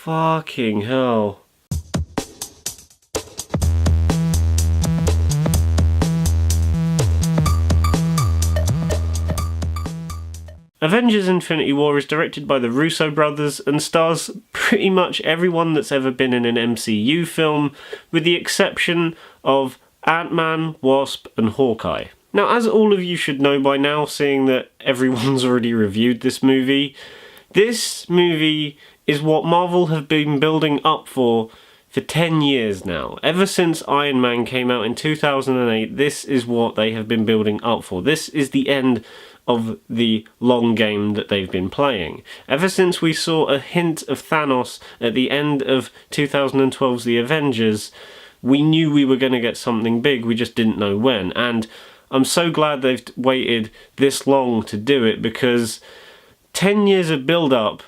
Fucking hell. Avengers Infinity War is directed by the Russo brothers and stars pretty much everyone that's ever been in an MCU film, with the exception of Ant-Man, Wasp and Hawkeye. Now, as all of you should know by now, seeing that everyone's already reviewed this movie is what Marvel have been building up for 10 years now. Ever since Iron Man came out in 2008, this is what they have been building up for. This is the end of the long game that they've been playing. Ever since we saw a hint of Thanos at the end of 2012's The Avengers, we knew we were going to get something big, we just didn't know when. And I'm so glad they've waited this long to do it, because 10 years of build-up,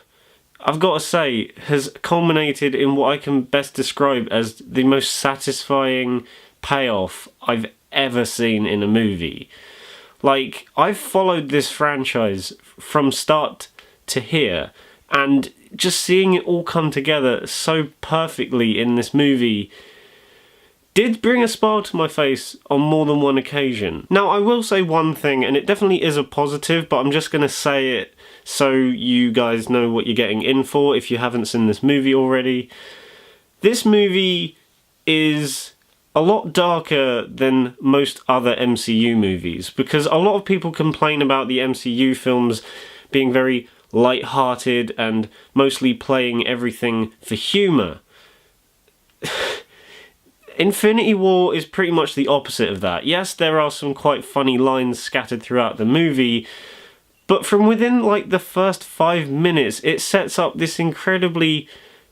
I've got to say, has culminated in what I can best describe as the most satisfying payoff I've ever seen in a movie. Like, I've followed this franchise from start to here, and just seeing it all come together so perfectly in this movie did bring a smile to my face on more than one occasion. Now, I will say one thing, and it definitely is a positive, but I'm just going to say it so you guys know what you're getting in for if you haven't seen this movie already. This movie is a lot darker than most other MCU movies, because a lot of people complain about the MCU films being very light-hearted and mostly playing everything for humour. Infinity War is pretty much the opposite of that. Yes, there are some quite funny lines scattered throughout the movie, but from within like the first 5 minutes, it sets up this incredibly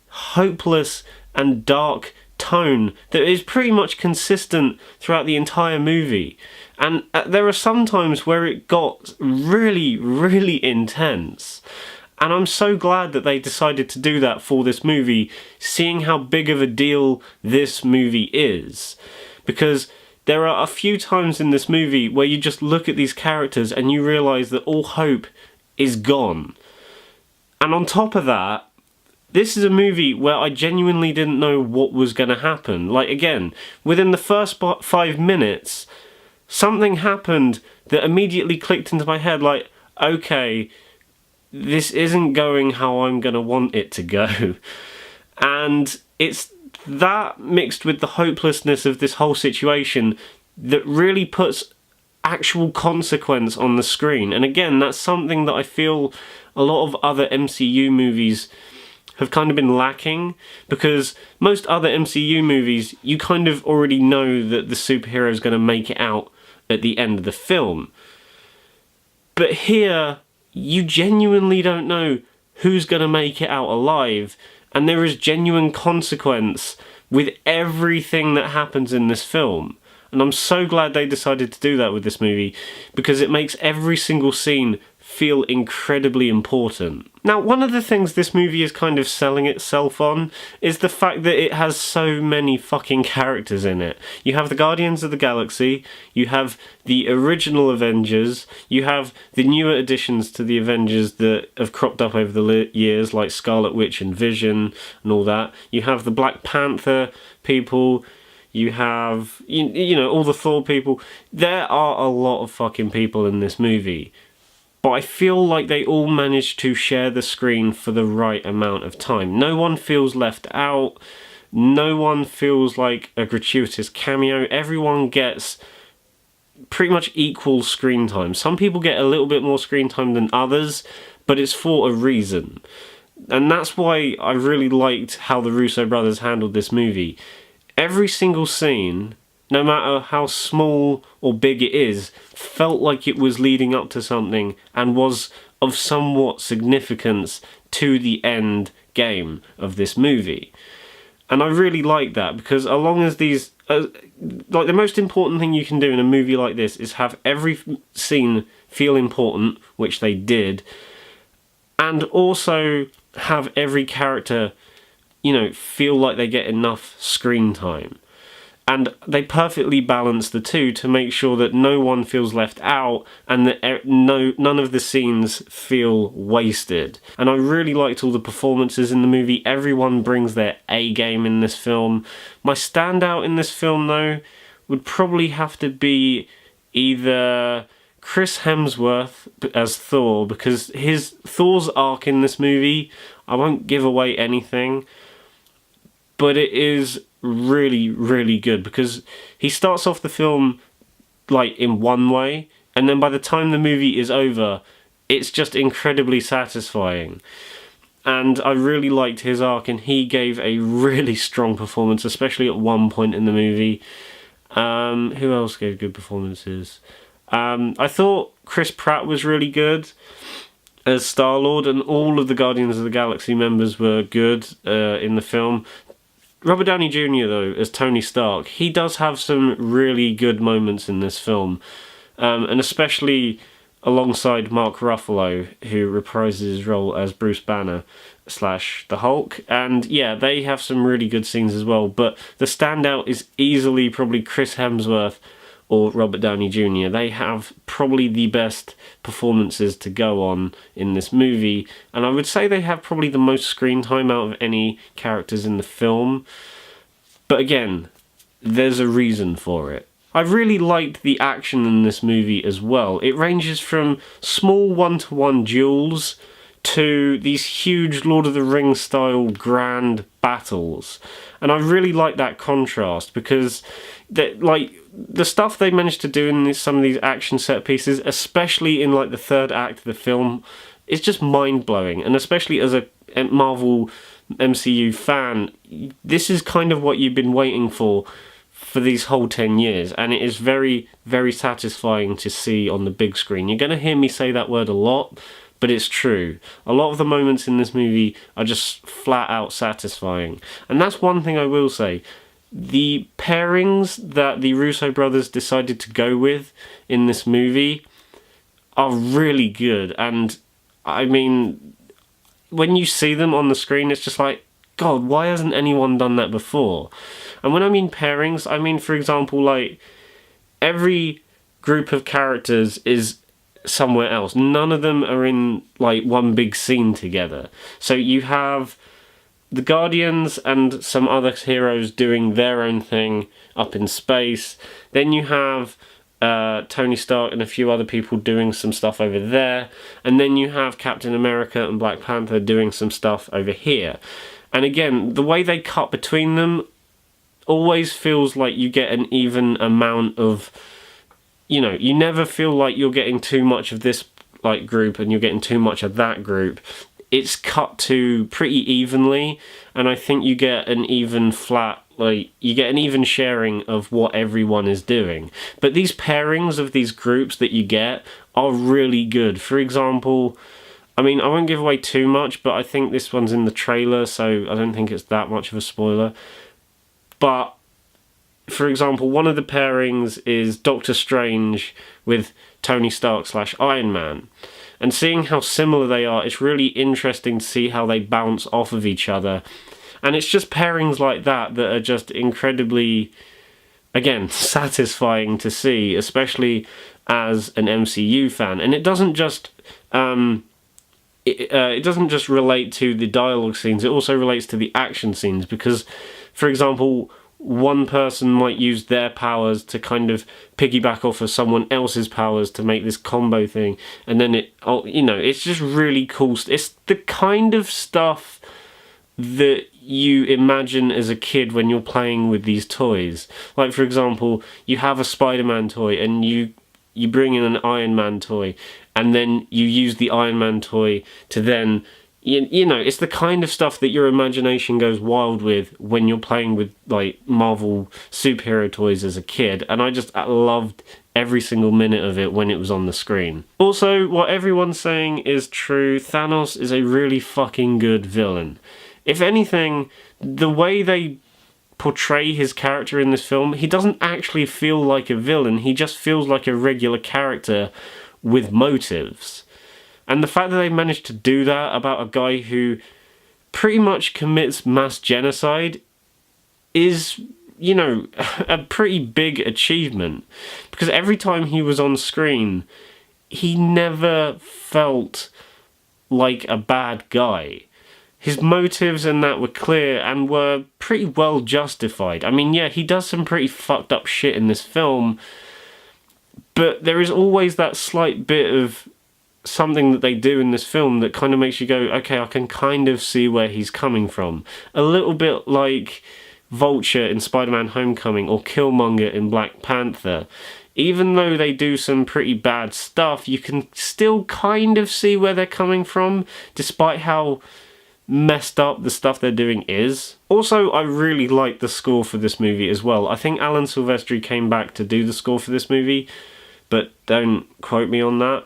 hopeless and dark tone that is pretty much consistent throughout the entire movie. And there are some times where it got really, really intense. And I'm so glad that they decided to do that for this movie, seeing how big of a deal this movie is. Because there are a few times in this movie where you just look at these characters and you realise that all hope is gone. And on top of that, this is a movie where I genuinely didn't know what was going to happen. Like, again, within the first 5 minutes, something happened that immediately clicked into my head, like, okay, this isn't going how I'm going to want it to go. And it's that mixed with the hopelessness of this whole situation that really puts actual consequence on the screen. And again, that's something that I feel a lot of other MCU movies have kind of been lacking, because most other MCU movies, you kind of already know that the superhero is going to make it out at the end of the film. But here, you genuinely don't know who's going to make it out alive, and there is genuine consequence with everything that happens in this film. And I'm so glad they decided to do that with this movie, because it makes every single scene feel incredibly important. Now, one of the things this movie is kind of selling itself on is the fact that it has so many fucking characters in it. You have the Guardians of the Galaxy, you have the original Avengers, you have the newer additions to the Avengers that have cropped up over the years, like Scarlet Witch and Vision and all that. You have the Black Panther people, you have, you know, all the Thor people. There are a lot of fucking people in this movie. But I feel like they all managed to share the screen for the right amount of time. No one feels left out. No one feels like a gratuitous cameo. Everyone gets pretty much equal screen time. Some people get a little bit more screen time than others, but it's for a reason. And that's why I really liked how the Russo brothers handled this movie. Every single scene, no matter how small or big it is, felt like it was leading up to something and was of somewhat significance to the end game of this movie. And I really like that, because along as these... like, the most important thing you can do in a movie like this is have every scene feel important, which they did, and also have every character, you know, feel like they get enough screen time. And they perfectly balance the two to make sure that no one feels left out and that none of the scenes feel wasted. And I really liked all the performances in the movie. Everyone brings their A game in this film. My standout in this film, though, would probably have to be either Chris Hemsworth as Thor, because Thor's arc in this movie, I won't give away anything, but it is really, really good, because he starts off the film like in one way, and then by the time the movie is over, it's just incredibly satisfying. And I really liked his arc, and he gave a really strong performance, especially at one point in the movie. Who else gave good performances? I thought Chris Pratt was really good as Star-Lord, and all of the Guardians of the Galaxy members were good in the film. Robert Downey Jr., though, as Tony Stark, he does have some really good moments in this film, and especially alongside Mark Ruffalo, who reprises his role as Bruce Banner / the Hulk. And yeah, they have some really good scenes as well, but the standout is easily probably Chris Hemsworth or Robert Downey Jr. They have probably the best performances to go on in this movie, and I would say they have probably the most screen time out of any characters in the film. But again, there's a reason for it. I really liked the action in this movie as well. It ranges from small one-to-one duels to these huge Lord of the Rings style grand battles. And I really like that contrast, because the stuff they managed to do in some of these action set pieces, especially in like the third act of the film, is just mind-blowing. And especially as a Marvel MCU fan, this is kind of what you've been waiting for these whole 10 years, and it is very, very satisfying to see on the big screen. You're going to hear me say that word a lot, but it's true. A lot of the moments in this movie are just flat out satisfying. And that's one thing I will say. The pairings that the Russo brothers decided to go with in this movie are really good. And I mean, when you see them on the screen, it's just like, God, why hasn't anyone done that before? And when I mean pairings, I mean, for example, like, every group of characters is somewhere else. None of them are in, like, one big scene together. So you have the Guardians and some other heroes doing their own thing up in space. Then you have Tony Stark and a few other people doing some stuff over there. And then you have Captain America and Black Panther doing some stuff over here. And again, the way they cut between them always feels like you get an even amount of, you know, you never feel like you're getting too much of this like group and you're getting too much of that group. It's cut to pretty evenly, and I think you get an even flat, like, you get an even sharing of what everyone is doing. But these pairings of these groups that you get are really good. For example, I mean, I won't give away too much, but I think this one's in the trailer, so I don't think it's that much of a spoiler. But, for example, one of the pairings is Doctor Strange with Tony Stark / Iron Man. And seeing how similar they are, it's really interesting to see how they bounce off of each other. And it's just pairings like that are just incredibly, again, satisfying to see, especially as an MCU fan. And it doesn't just it doesn't just relate to the dialogue scenes, it also relates to the action scenes, because, for example, one person might use their powers to kind of piggyback off of someone else's powers to make this combo thing, and then it's just really cool. It's the kind of stuff that you imagine as a kid when you're playing with these toys. Like, for example, you have a Spider-Man toy and you bring in an Iron Man toy, and then you use the Iron Man toy to then, it's the kind of stuff that your imagination goes wild with when you're playing with, like, Marvel superhero toys as a kid. And I just loved every single minute of it when it was on the screen. Also, what everyone's saying is true. Thanos is a really fucking good villain. If anything, the way they portray his character in this film, he doesn't actually feel like a villain. He just feels like a regular character with motives. And the fact that they managed to do that about a guy who pretty much commits mass genocide is you know, a pretty big achievement, because every time he was on screen, he never felt like a bad guy. His motives and that were clear and were pretty well justified. I mean, yeah, he does some pretty fucked up shit in this film, but there is always that slight bit of something that they do in this film that kind of makes you go, okay, I can kind of see where he's coming from. A little bit like Vulture in Spider-Man Homecoming or Killmonger in Black Panther. Even though they do some pretty bad stuff, you can still kind of see where they're coming from, despite how messed up the stuff they're doing is. Also, I really like the score for this movie as well. I think Alan Silvestri came back to do the score for this movie, but don't quote me on that.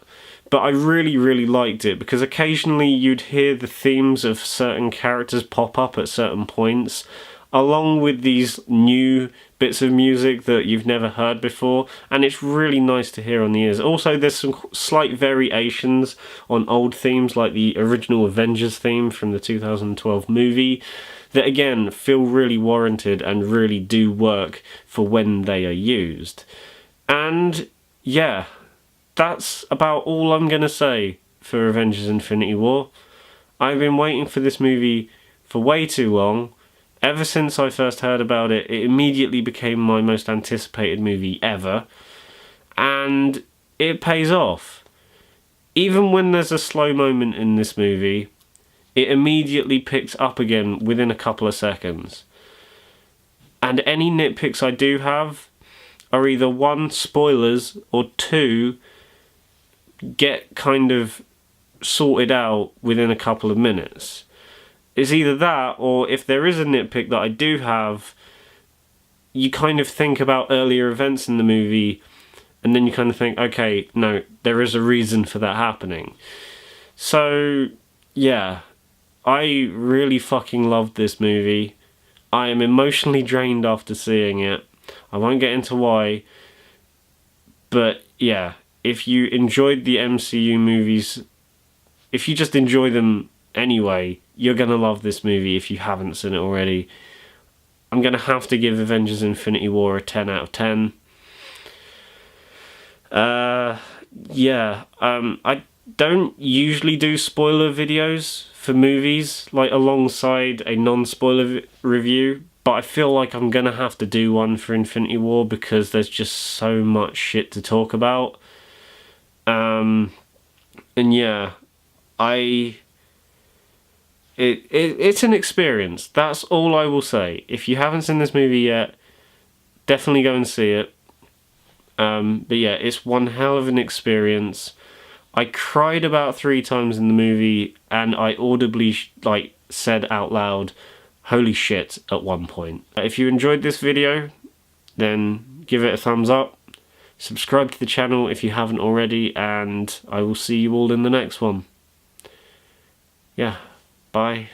But I really, really liked it, because occasionally you'd hear the themes of certain characters pop up at certain points, along with these new bits of music that you've never heard before, and it's really nice to hear on the ears. Also, there's some slight variations on old themes, like the original Avengers theme from the 2012 movie, that again feel really warranted and really do work for when they are used. And yeah, that's about all I'm gonna say for Avengers Infinity War. I've been waiting for this movie for way too long. Ever since I first heard about it, it immediately became my most anticipated movie ever. And it pays off. Even when there's a slow moment in this movie, it immediately picks up again within a couple of seconds. And any nitpicks I do have are either 1, spoilers, or 2, get kind of sorted out within a couple of minutes. It's either that, or if there is a nitpick that I do have, you kind of think about earlier events in the movie, and then you kind of think, okay, no, there is a reason for that happening. So, yeah, I really fucking loved this movie. I am emotionally drained after seeing it. I won't get into why, but yeah, if you enjoyed the MCU movies, if you just enjoy them anyway, you're going to love this movie if you haven't seen it already. I'm going to have to give Avengers Infinity War a 10 out of 10. I don't usually do spoiler videos for movies, like alongside a non-spoiler review, but I feel like I'm going to have to do one for Infinity War because there's just so much shit to talk about. And yeah, It's an experience. That's all I will say. If you haven't seen this movie yet, definitely go and see it. But yeah, it's one hell of an experience. I cried about 3 times in the movie, and I audibly said out loud, "Holy shit," at one point. If you enjoyed this video, then give it a thumbs up. Subscribe to the channel if you haven't already, and I will see you all in the next one. Yeah. Bye.